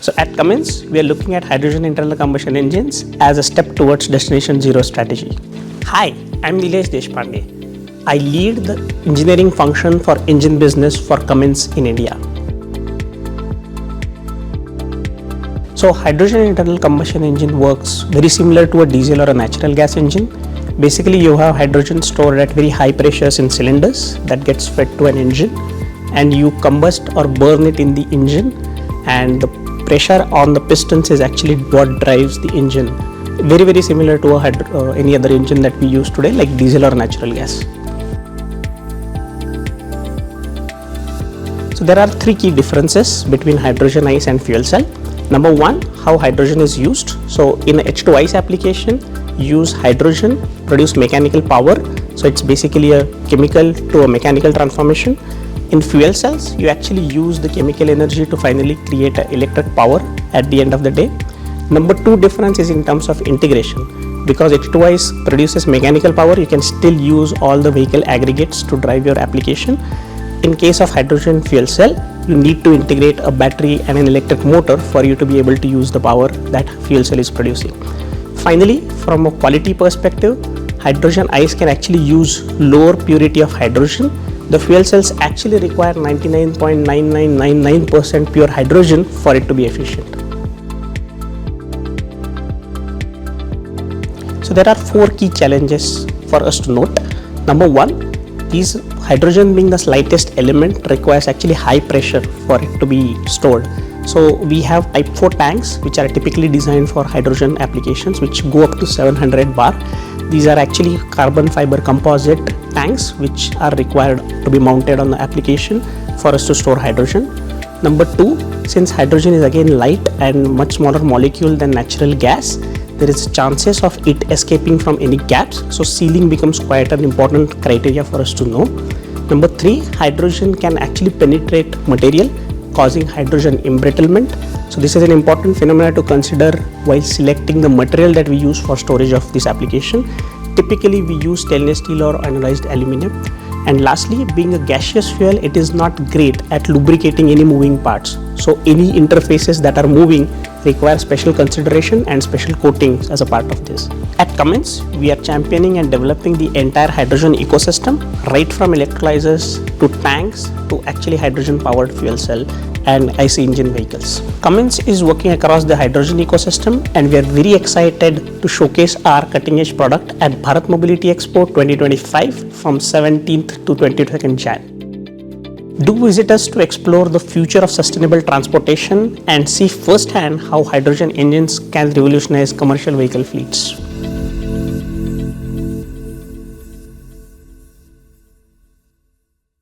So at Cummins, we are looking at hydrogen internal combustion engines as a step towards Destination Zero strategy. Hi, I'm Nilesh Deshpande. I lead the engineering function for engine business for Cummins in India. So hydrogen internal combustion engine works very similar to a diesel or a natural gas engine. Basically, you have hydrogen stored at very high pressures in cylinders that gets fed to an engine, and you combust or burn it in the engine, and the pressure on the pistons is actually what drives the engine. Very similar to any other engine that we use today, like diesel or natural gas. So there are three key differences between hydrogen ICE and fuel cell. Number one, how hydrogen is used. So in a H2 ICE application, you use hydrogen, produce mechanical power. So it's basically a chemical to a mechanical transformation. In fuel cells, you actually use the chemical energy to finally create an electric power at the end of the day. Number two difference is in terms of integration. Because H2 ICE produces mechanical power, you can still use all the vehicle aggregates to drive your application. In case of hydrogen fuel cell, you need to integrate a battery and an electric motor for you to be able to use the power that fuel cell is producing. Finally, from a quality perspective, hydrogen ICE can actually use lower purity of hydrogen. The fuel cells actually require 99.9999% pure hydrogen for it to be efficient. So there are four key challenges for us to note. Number one is hydrogen being the slightest element requires actually high pressure for it to be stored. So we have type 4 tanks which are typically designed for hydrogen applications, which go up to 700 bar. These are actually carbon fiber composite tanks which are required to be mounted on the application for us to store hydrogen. Number two, since hydrogen is again light and much smaller molecule than natural gas, there is chances of it escaping from any gaps. So sealing becomes quite an important criteria for us to know. Number three, hydrogen can actually penetrate material, causing hydrogen embrittlement. So this is an important phenomenon to consider while selecting the material that we use for storage of this application. Typically we use stainless steel or anodized aluminum. And lastly, being a gaseous fuel, it is not great at lubricating any moving parts. So any interfaces that are moving require special consideration and special coatings as a part of this. At Cummins, we are championing and developing the entire hydrogen ecosystem, right from electrolyzers to tanks to actually hydrogen powered fuel cell and IC engine vehicles. Cummins is working across the hydrogen ecosystem, and we are very excited to showcase our cutting edge product at Bharat Mobility Expo 2025 from 17th to 22nd Jan. Do visit us to explore the future of sustainable transportation and see firsthand how hydrogen engines can revolutionize commercial vehicle fleets.